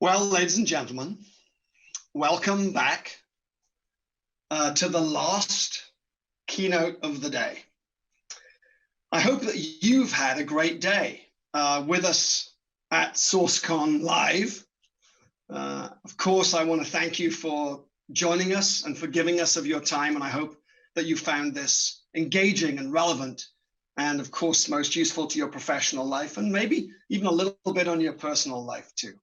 Well, ladies and gentlemen, welcome back to the last keynote of the day. I hope that you've had a great day with us at SauceCon Live. Of course, I want to thank you for joining us and for giving us of your time, and I hope that you found this engaging and relevant, and of course, most useful to your professional life, and maybe even a little bit on your personal life too.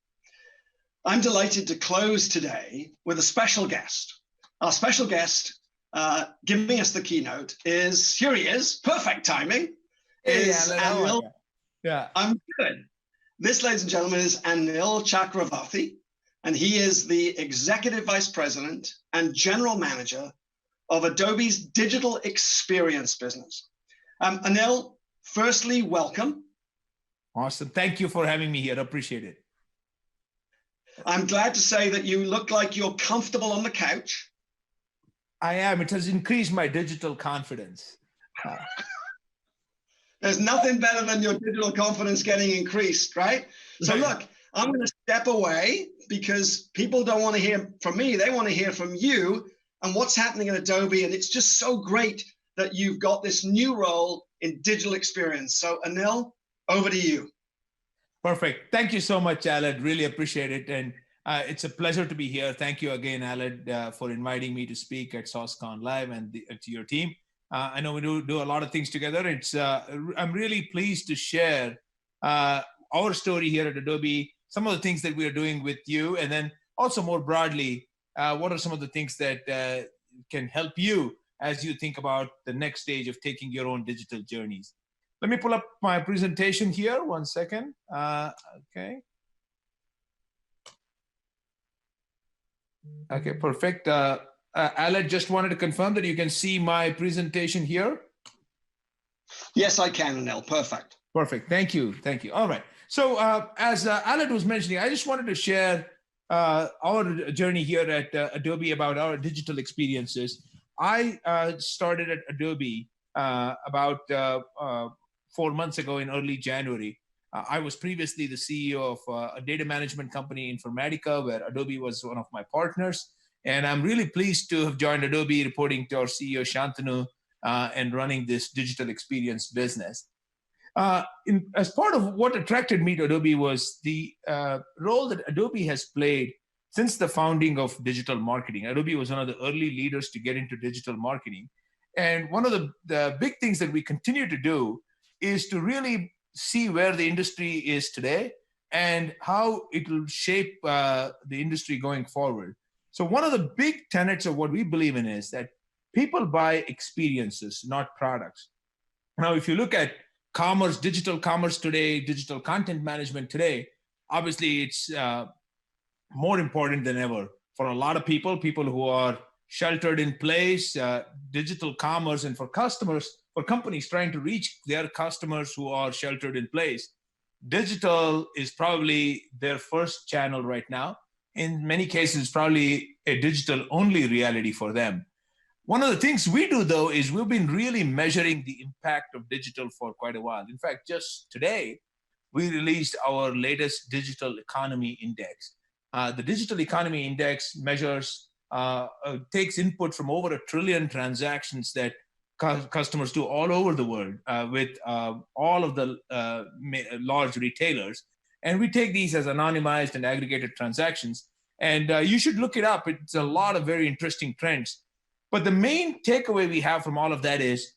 I'm delighted to close today with a special guest. Our special guest giving us the keynote is, here he is, perfect timing, is Anil. Yeah. I'm good. This, ladies and gentlemen, is Anil Chakravarthy, and he is the Executive Vice President and General Manager of Adobe's digital experience business. Anil, firstly, welcome. Awesome. Thank you for having me here. Appreciate it. I'm glad to say that you look like you're comfortable on the couch. I am. It has increased my digital confidence. There's nothing better than your digital confidence getting increased, right? So look, I'm going to step away because people don't want to hear from me. They want to hear from you and what's happening at Adobe. And it's just so great that you've got this new role in digital experience. So Anil, over to you. Perfect. Thank you so much, Aled. Really appreciate it. And it's a pleasure to be here. Thank you again, Aled, for inviting me to speak at SauceCon Live and to your team. I know we do a lot of things together. I'm really pleased to share our story here at Adobe, some of the things that we are doing with you, and then also more broadly, what are some of the things that can help you as you think about the next stage of taking your own digital journeys. Let me pull up my presentation here. 1 second. Okay. Okay, perfect. Aled, just wanted to confirm that you can see my presentation here. Yes, I can, Anil. Perfect. Perfect. Thank you. Thank you. All right. So as Aled was mentioning, I just wanted to share our journey here at Adobe about our digital experiences. I started at Adobe about 4 months ago in early January. I was previously the CEO of a data management company, Informatica, where Adobe was one of my partners. And I'm really pleased to have joined Adobe, reporting to our CEO, Shantanu, and running this digital experience business. As part of what attracted me to Adobe was the role that Adobe has played since the founding of digital marketing. Adobe was one of the early leaders to get into digital marketing. And one of the big things that we continue to do is to really see where the industry is today and how it will shape the industry going forward. So one of the big tenets of what we believe in is that people buy experiences, not products. Now, if you look at commerce, digital commerce today, digital content management today, obviously it's more important than ever for a lot of people who are sheltered in place, digital commerce, and for customers, for companies trying to reach their customers who are sheltered in place. Digital is probably their first channel right now. In many cases, probably a digital-only reality for them. One of the things we do, though, is we've been really measuring the impact of digital for quite a while. In fact, just today, we released our latest digital economy index. The digital economy index measures, takes input from over 1 trillion transactions that customers do all over the world with all of the large retailers. And we take these as anonymized and aggregated transactions. And you should look it up. It's a lot of very interesting trends. But the main takeaway we have from all of that is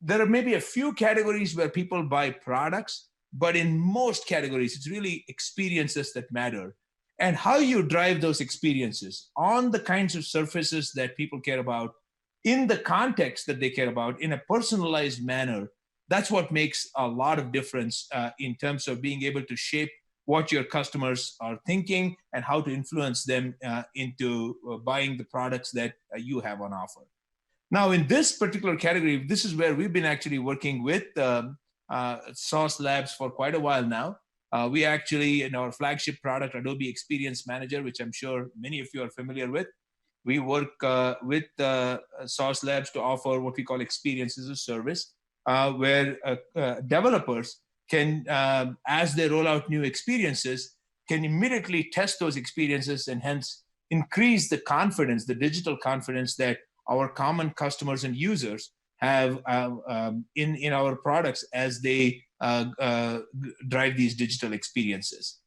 there are maybe a few categories where people buy products, but in most categories, it's really experiences that matter. And how you drive those experiences on the kinds of surfaces that people care about, in the context that they care about, in a personalized manner, that's what makes a lot of difference in terms of being able to shape what your customers are thinking and how to influence them into buying the products that you have on offer. Now, in this particular category, this is where we've been actually working with Sauce Labs for quite a while now. We actually, in our flagship product, Adobe Experience Manager, which I'm sure many of you are familiar with, we work with Sauce Labs to offer what we call experience as a service, where developers can, as they roll out new experiences, can immediately test those experiences and hence increase the confidence, the digital confidence that our common customers and users have in our products as they drive these digital experiences.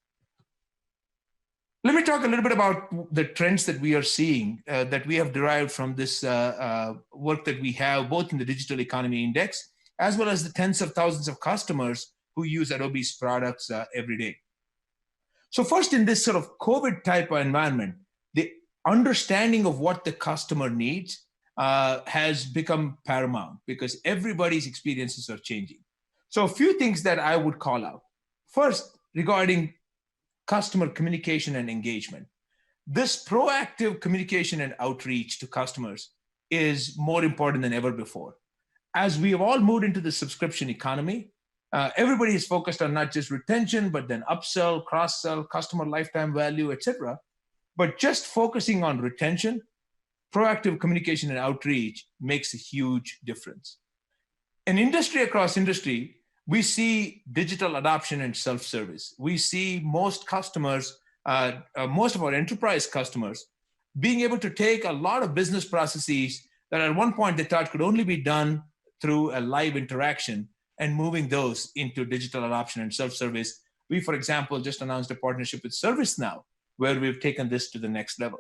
Let me talk a little bit about the trends that we are seeing that we have derived from this work that we have both in the Digital Economy Index as well as the tens of thousands of customers who use Adobe's products every day. So first, in this sort of COVID type of environment, the understanding of what the customer needs has become paramount because everybody's experiences are changing. So a few things that I would call out. First, regarding customer communication and engagement. This proactive communication and outreach to customers is more important than ever before. As we have all moved into the subscription economy, everybody is focused on not just retention, but then upsell, cross-sell, customer lifetime value, etc. But just focusing on retention, proactive communication and outreach makes a huge difference. In industry across industry, we see digital adoption and self-service. We see most customers, most of our enterprise customers, being able to take a lot of business processes that at one point they thought could only be done through a live interaction and moving those into digital adoption and self-service. We, for example, just announced a partnership with ServiceNow, where we've taken this to the next level.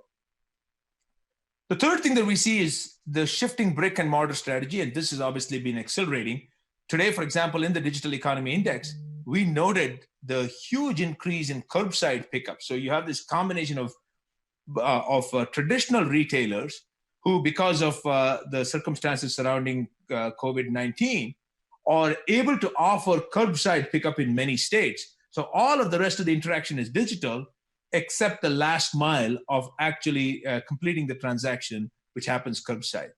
The third thing that we see is the shifting brick and mortar strategy, and this has obviously been accelerating. Today, for example, in the Digital Economy Index, we noted the huge increase in curbside pickup. So you have this combination of traditional retailers who, because of the circumstances surrounding COVID-19, are able to offer curbside pickup in many states. So all of the rest of the interaction is digital, except the last mile of actually completing the transaction, which happens curbside.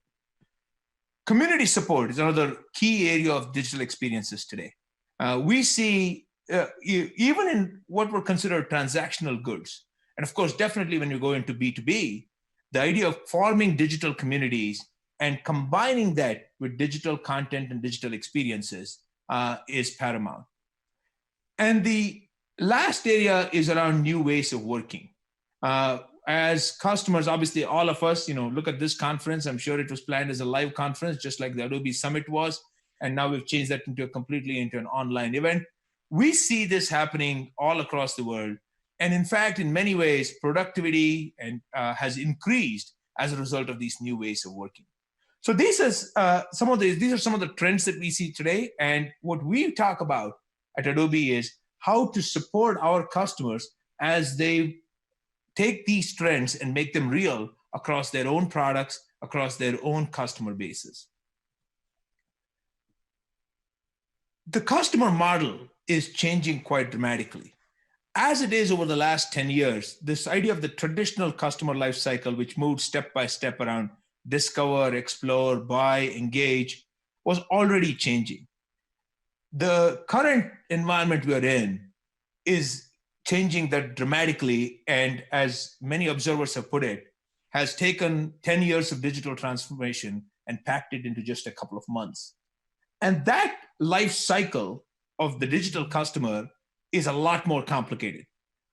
Community support is another key area of digital experiences today. We see, even in what were considered transactional goods, and of course, definitely when you go into B2B, the idea of forming digital communities and combining that with digital content and digital experiences is paramount. And the last area is around new ways of working. As customers, obviously all of us, look at this conference. I'm sure it was planned as a live conference, just like the Adobe Summit was. And now we've changed that completely into an online event. We see this happening all across the world. And in fact, in many ways, productivity has increased as a result of these new ways of working. So these are some of the trends that we see today. And what we talk about at Adobe is how to support our customers as they take these trends and make them real across their own products, across their own customer bases. The customer model is changing quite dramatically. As it is over the last 10 years, this idea of the traditional customer lifecycle, which moved step by step around discover, explore, buy, engage, was already changing. The current environment we are in is changing that dramatically, and as many observers have put it, has taken 10 years of digital transformation and packed it into just a couple of months. And that life cycle of the digital customer is a lot more complicated.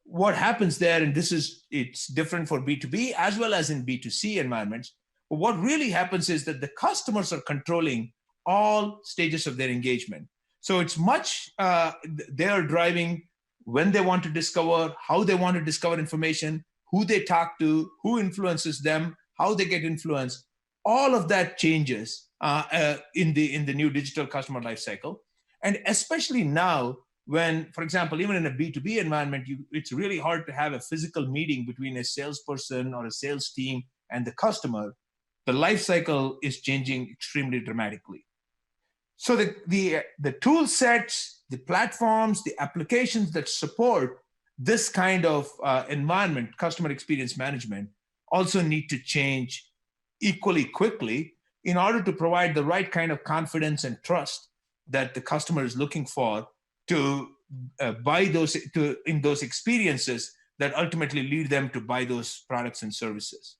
What happens there, and it's different for B2B as well as in B2C environments, but what really happens is that the customers are controlling all stages of their engagement. So it's they are driving when they want to discover, how they want to discover information, who they talk to, who influences them, how they get influenced. All of that changes in the new digital customer lifecycle. And especially now when, for example, even in a B2B environment, it's really hard to have a physical meeting between a salesperson or a sales team and the customer. The lifecycle is changing extremely dramatically. So the tool sets, the platforms, the applications that support this kind of environment, customer experience management, also need to change equally quickly in order to provide the right kind of confidence and trust that the customer is looking for to buy in those experiences that ultimately lead them to buy those products and services.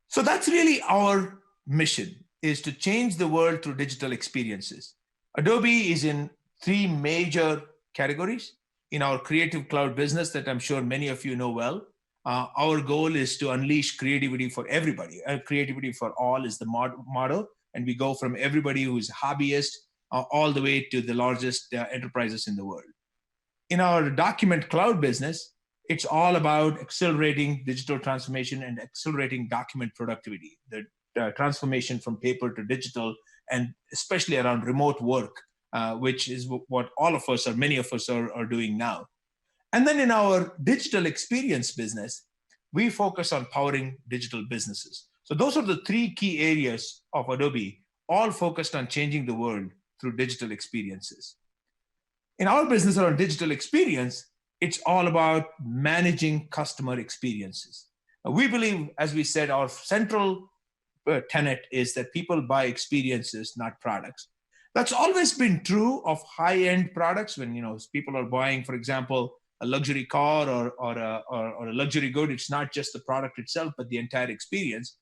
So that's really our mission, is to change the world through digital experiences. Adobe is in 3 major categories. in our Creative Cloud business that I'm sure many of you know well, our goal is to unleash creativity for everybody. Creativity for all is the motto. And we go from everybody who's a hobbyist all the way to the largest enterprises in the world. In our Document Cloud business, it's all about accelerating digital transformation and accelerating document productivity, the transformation from paper to digital, and especially around remote work, which is what all of us, or many of us, are doing now. And then in our digital experience business, we focus on powering digital businesses. So those are the three key areas of Adobe, all focused on changing the world through digital experiences. In our business around digital experience, it's all about managing customer experiences. We believe, as we said, our central tenet is that people buy experiences, not products. That's always been true of high-end products. When people are buying, for example, a luxury car or a luxury good, it's not just the product itself, but the entire experience.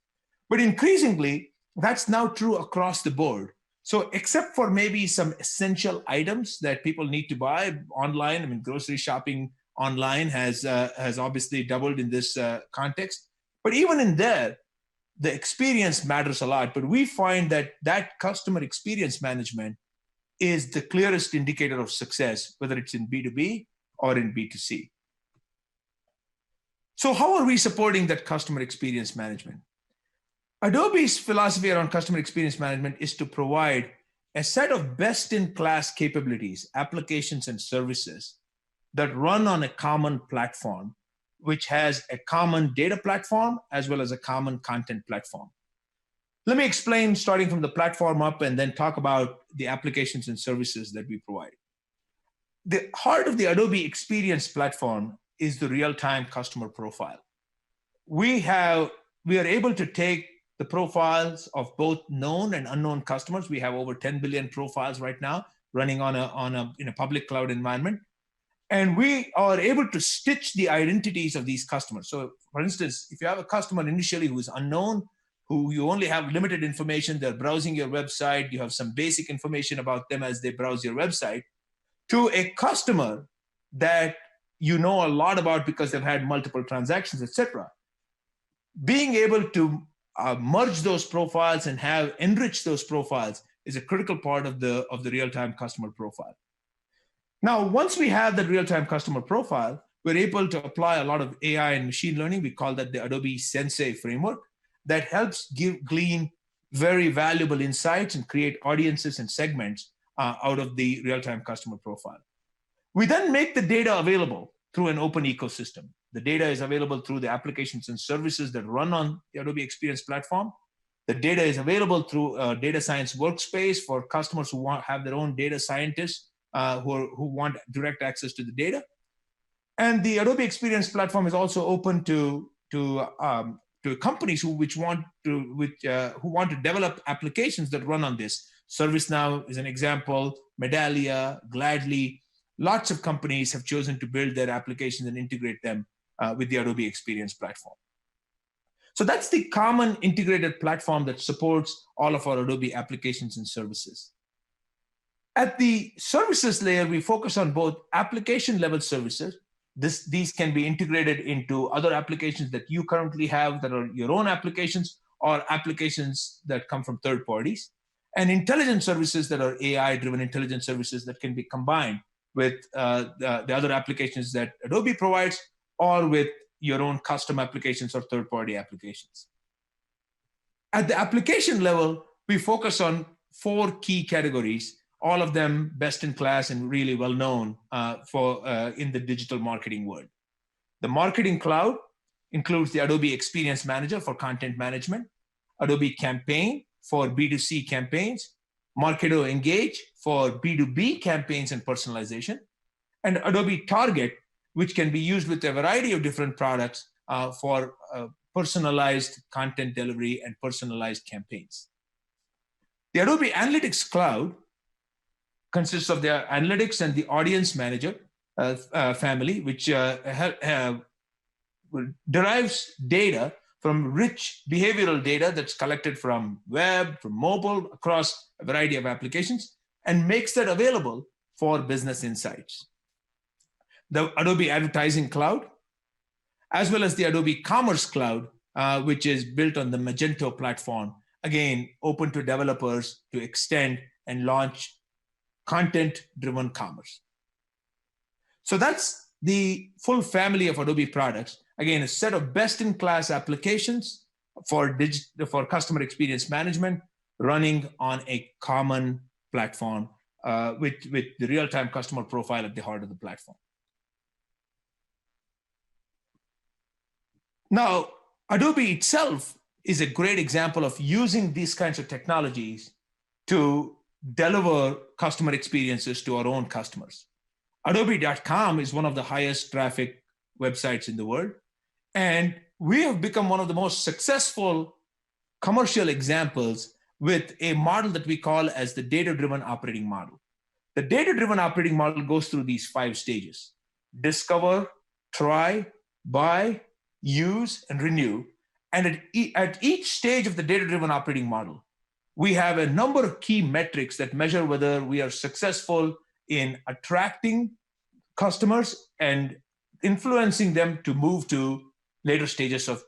But increasingly, that's now true across the board. So except for maybe some essential items that people need to buy online, I mean, grocery shopping online has obviously doubled in this context. But even in there, the experience matters a lot. But we find that customer experience management is the clearest indicator of success, whether it's in B2B or in B2C. So how are we supporting that customer experience management? Adobe's philosophy around customer experience management is to provide a set of best-in-class capabilities, applications, and services that run on a common platform, which has a common data platform as well as a common content platform. Let me explain, starting from the platform up, and then talk about the applications and services that we provide. The heart of the Adobe Experience Platform is the real-time customer profile. We are able to take the profiles of both known and unknown customers. We have over 10 billion profiles right now running in a public cloud environment. And we are able to stitch the identities of these customers. So for instance, if you have a customer initially who is unknown, who you only have limited information, they're browsing your website, you have some basic information about them as they browse your website, to a customer that you know a lot about because they've had multiple transactions, etc. Being able to merge those profiles and enrich those profiles is a critical part of the real-time customer profile. Now, once we have that real-time customer profile, we're able to apply a lot of AI and machine learning. We call that the Adobe Sensei framework that helps glean very valuable insights and create audiences and segments out of the real-time customer profile. We then make the data available through an open ecosystem. The data is available through the applications and services that run on the Adobe Experience Platform. The data is available through a data science workspace for customers who have their own data scientists who want direct access to the data. And the Adobe Experience Platform is also open to companies who want to develop applications that run on this. ServiceNow is an example, Medallia, Gladly. Lots of companies have chosen to build their applications and integrate them with the Adobe Experience Platform. So that's the common integrated platform that supports all of our Adobe applications and services. At the services layer, we focus on both application level services. These can be integrated into other applications that you currently have that are your own applications or applications that come from third parties, and intelligence services that are AI-driven intelligence services that can be combined with the other applications that Adobe provides or with your own custom applications or third-party applications. At the application level, we focus on 4 key categories, all of them best in class and really well known in the digital marketing world. The Marketing Cloud includes the Adobe Experience Manager for content management, Adobe Campaign for B2C campaigns, Marketo Engage for B2B campaigns and personalization, and Adobe Target, which can be used with a variety of different products for personalized content delivery and personalized campaigns. The Adobe Analytics Cloud consists of the Analytics and the Audience Manager family, which derives data from rich behavioral data that's collected from web, from mobile, across a variety of applications, and makes that available for business insights. the Adobe Advertising Cloud, as well as the Adobe Commerce Cloud, which is built on the Magento platform, again, open to developers to extend and launch content-driven commerce. So that's the full family of Adobe products. Again, a set of best-in-class applications for customer experience management running on a common platform with the real-time customer profile at the heart of the platform. Now, Adobe itself is a great example of using these kinds of technologies to deliver customer experiences to our own customers. Adobe.com is one of the highest traffic websites in the world. And we have become one of the most successful commercial examples with a model that we call as the data-driven operating model. The data-driven operating model goes through these 5 stages: discover, try, buy, use, and renew. And at each stage of the data-driven operating model, we have a number of key metrics that measure whether we are successful in attracting customers and influencing them to move to later stages of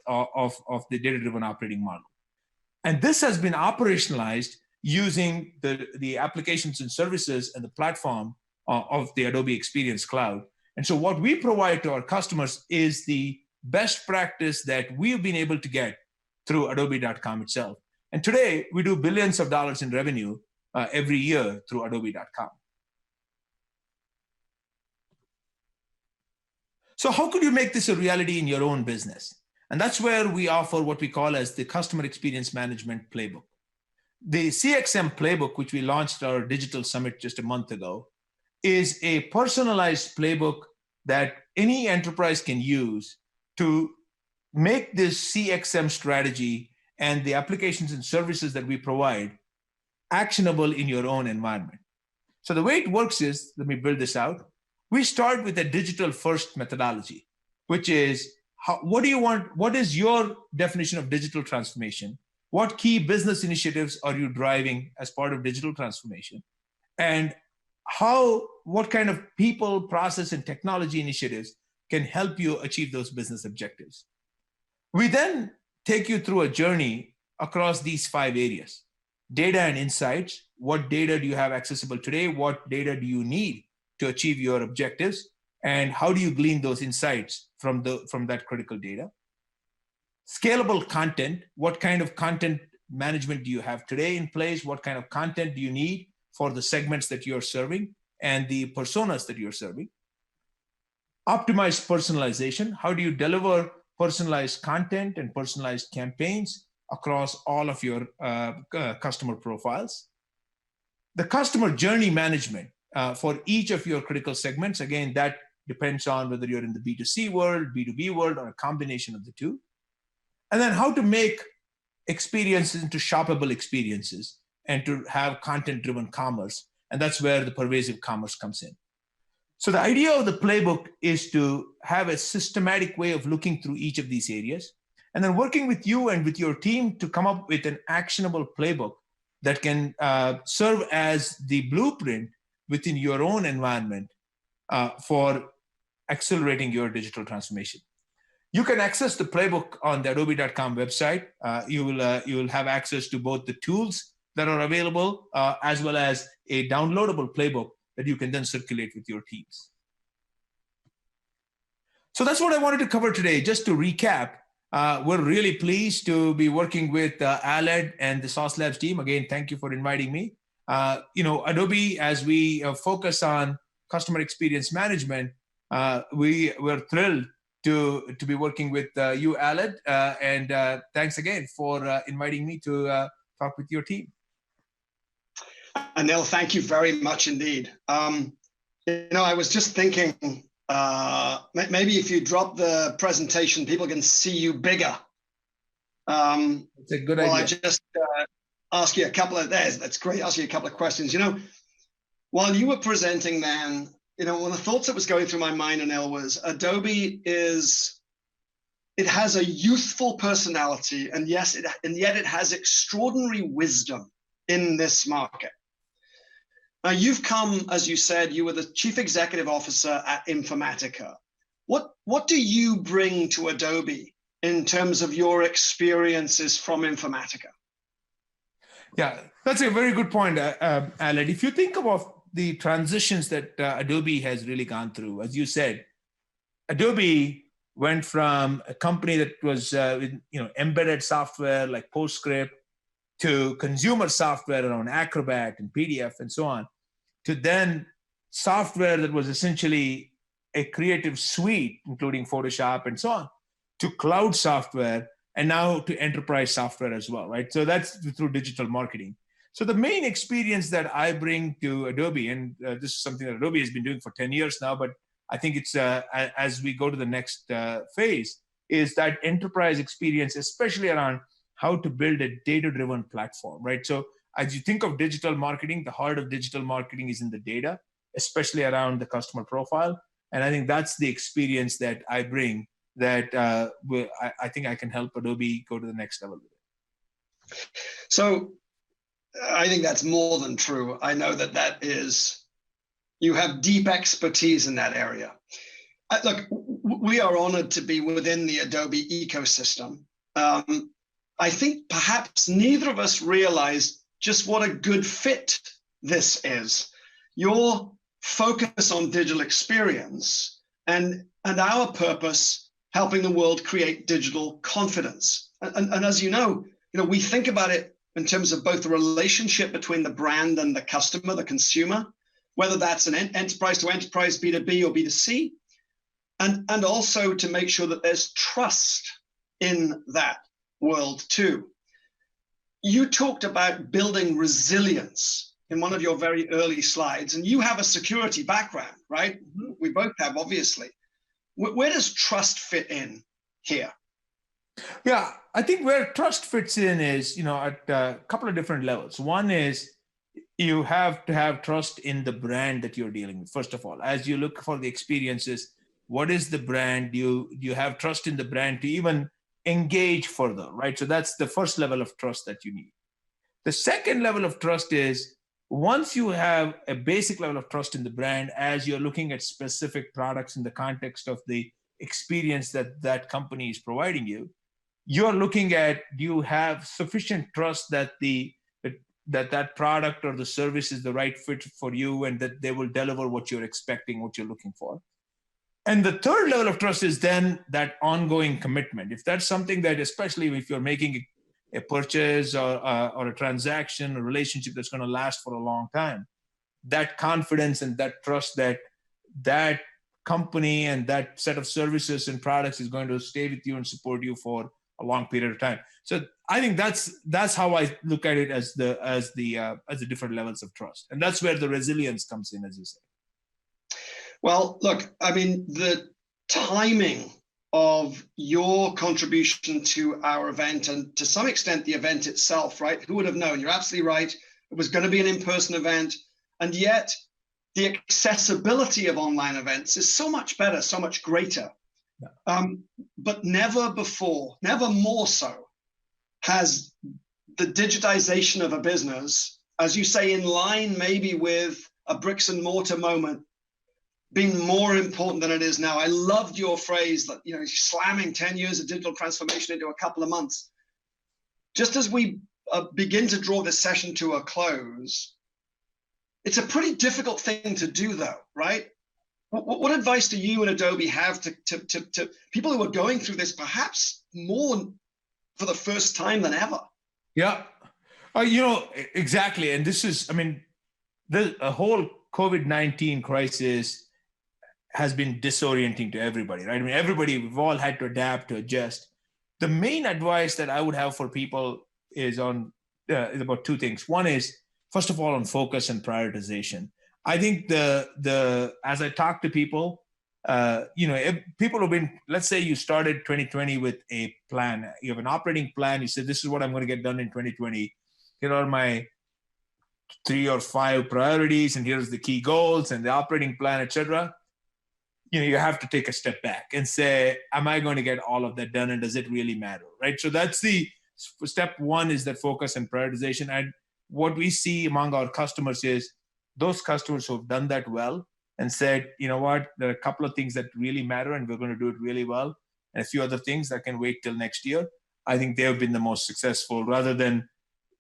the data-driven operating model. And this has been operationalized using the applications and services and the platform of the Adobe Experience Cloud. And so what we provide to our customers is the best practice that we've been able to get through Adobe.com itself. And today, we do billions of dollars in revenue every year through Adobe.com. So how could you make this a reality in your own business? And that's where we offer what we call as the Customer Experience Management Playbook. The CXM Playbook, which we launched at our digital summit just a month ago, is a personalized playbook that any enterprise can use to make this CXM strategy and the applications and services that we provide actionable in your own environment. So the way it works is, let me build this out. We start with a digital first methodology, which is what do you want? What is your definition of digital transformation? What key business initiatives are you driving as part of digital transformation? And what kind of people, process, and technology initiatives can help you achieve those business objectives? We then take you through a journey across these 5 areas. Data and insights. What data do you have accessible today? What data do you need to achieve your objectives? And how do you glean those insights from that critical data? Scalable content. What kind of content management do you have today in place? What kind of content do you need for the segments that you're serving and the personas that you're serving? Optimized personalization. How do you deliver personalized content and personalized campaigns across all of your customer profiles? The customer journey management for each of your critical segments. Again, that depends on whether you're in the B2C world, B2B world, or a combination of the two. And then how to make experiences into shoppable experiences and to have content-driven commerce. And that's where the pervasive commerce comes in. So the idea of the playbook is to have a systematic way of looking through each of these areas, and then working with you and with your team to come up with an actionable playbook that can serve as the blueprint within your own environment for accelerating your digital transformation. You can access the playbook on the Adobe.com website. You will have access to both the tools that are available as well as a downloadable playbook that you can then circulate with your teams. So that's what I wanted to cover today. Just to recap, we're really pleased to be working with Aled and the Sauce Labs team. Again, thank you for inviting me. Adobe, as we focus on customer experience management, we're thrilled to be working with you, Aled, and thanks again for inviting me to talk with your team. Anil, thank you very much indeed. I was just thinking, maybe if you drop the presentation, people can see you bigger. It's a good idea. I just ask you a couple of, that's great, ask you a couple of questions. While you were presenting, man, one of the thoughts that was going through my mind, Anil, was Adobe it has a youthful personality, and yet it has extraordinary wisdom in this market. Now, you've come, as you said, you were the chief executive officer at Informatica. What do you bring to Adobe in terms of your experiences from Informatica? Yeah, that's a very good point, Alan. If you think about the transitions that Adobe has really gone through, as you said, Adobe went from a company that was embedded software like PostScript to consumer software around Acrobat and PDF and so on, to then software that was essentially a creative suite, including Photoshop and so on, to cloud software, and now to enterprise software as well, right? So that's through digital marketing. So the main experience that I bring to Adobe, and this is something that Adobe has been doing for 10 years now, but I think it's as we go to the next phase, is that enterprise experience, especially around how to build a data-driven platform, right? So as you think of digital marketing, the heart of digital marketing is in the data, especially around the customer profile. And I think that's the experience that I bring that I think I can help Adobe go to the next level with it. So I think that's more than true. I know that you have deep expertise in that area. Look, we are honored to be within the Adobe ecosystem. I think perhaps neither of us realized just what a good fit this is. Your focus on digital experience and our purpose, helping the world create digital confidence. And as you know, we think about it in terms of both the relationship between the brand and the customer, the consumer, whether that's an enterprise to enterprise, B2B or B2C, and also to make sure that there's trust in that world too. You talked about building resilience in one of your very early slides, and you have a security background, right? We both have, obviously. Where does trust fit in here? Yeah, I think where trust fits in is, at a couple of different levels. One is you have to have trust in the brand that you're dealing with. First of all, as you look for the experiences, what is the brand? You have trust in the brand to even engage further, right? So that's the first level of trust that you need. The second level of trust is once you have a basic level of trust in the brand, as you're looking at specific products in the context of the experience that that company is providing you, you're looking at, do you have sufficient trust that that product or the service is the right fit for you and that they will deliver what you're expecting, what you're looking for? And the third level of trust is then that ongoing commitment. If that's something that, especially if you're making a purchase or a transaction, a relationship that's going to last for a long time, that confidence and that trust that that company and that set of services and products is going to stay with you and support you for a long period of time. So I think that's how I look at it as the different levels of trust, and that's where the resilience comes in, as you say. Well, look, I mean, the timing of your contribution to our event, and to some extent the event itself, right? Who would have known? You're absolutely right. It was going to be an in-person event, and yet the accessibility of online events is so much better, so much greater. Yeah. But never before, never more so, has the digitization of a business, as you say, in line maybe with a bricks and mortar moment, been more important than it is now. I loved your phrase that, slamming 10 years of digital transformation into a couple of months. Just as we begin to draw this session to a close, it's a pretty difficult thing to do though, right? What advice do you and Adobe have to people who are going through this perhaps more for the first time than ever? Yeah, exactly. And this is, the whole COVID-19 crisis has been disorienting to everybody, right? We've all had to adapt, to adjust. The main advice that I would have for people is about two things. One is, first of all, on focus and prioritization. I think as I talk to people, people have been, let's say you started 2020 with a plan. You have an operating plan. You said, this is what I'm going to get done in 2020. Here are my 3 or 5 priorities, and here's the key goals and the operating plan, etc. You have to take a step back and say, am I going to get all of that done, and does it really matter, right? So that's the step one, is that focus and prioritization. And what we see among our customers is those customers who have done that well and said, you know what, there are a couple of things that really matter and we're going to do it really well, and a few other things that can wait till next year, I think they have been the most successful, rather than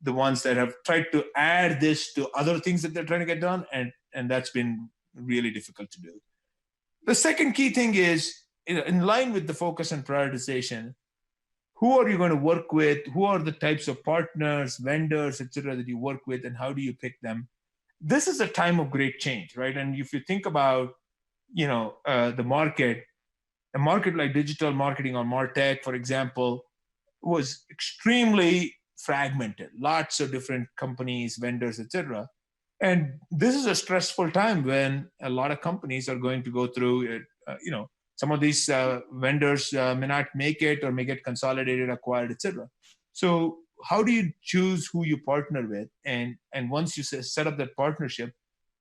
the ones that have tried to add this to other things that they're trying to get done, and that's been really difficult to do. The second key thing is, in line with the focus and prioritization, who are you going to work with? Who are the types of partners, vendors, et cetera, that you work with, and how do you pick them? This is a time of great change, right? And if you think about, the market, a market like digital marketing or MarTech, for example, was extremely fragmented, lots of different companies, vendors, et cetera. And this is a stressful time when a lot of companies are going to go through, some of these vendors may not make it or may get consolidated, acquired, et cetera. So how do you choose who you partner with? And once you set up that partnership,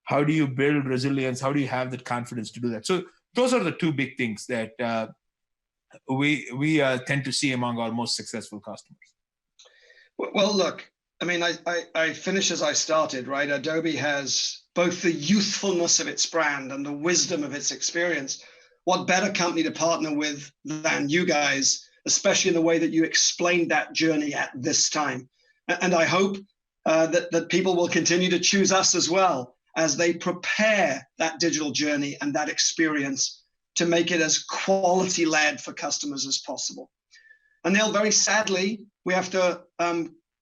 how do you build resilience? How do you have that confidence to do that? So those are the two big things that we tend to see among our most successful customers. Well, look, I mean, I finish as I started, right? Adobe has both the youthfulness of its brand and the wisdom of its experience. What better company to partner with than you guys, especially in the way that you explained that journey at this time. And I hope that people will continue to choose us as well as they prepare that digital journey and that experience to make it as quality-led for customers as possible. Anil, very sadly, we have to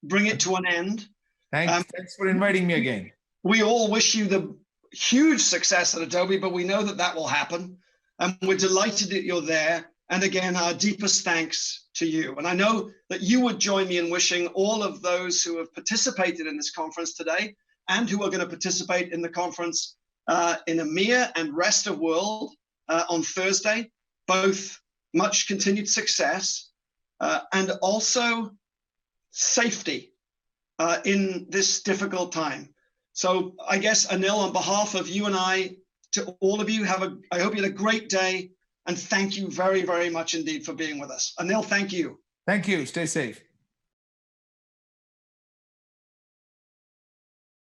bring it to an end. Thanks for inviting me again. We all wish you the huge success at Adobe, but we know that that will happen. And we're delighted that you're there. And again, our deepest thanks to you. And I know that you would join me in wishing all of those who have participated in this conference today and who are going to participate in the conference in EMEA and rest of world on Thursday, both much continued success and also safety in this difficult time. So I guess, Anil, on behalf of you and I, to all of you, I hope you had a great day, and thank you very, very much indeed for being with us. Anil, thank you. Thank you. Stay safe.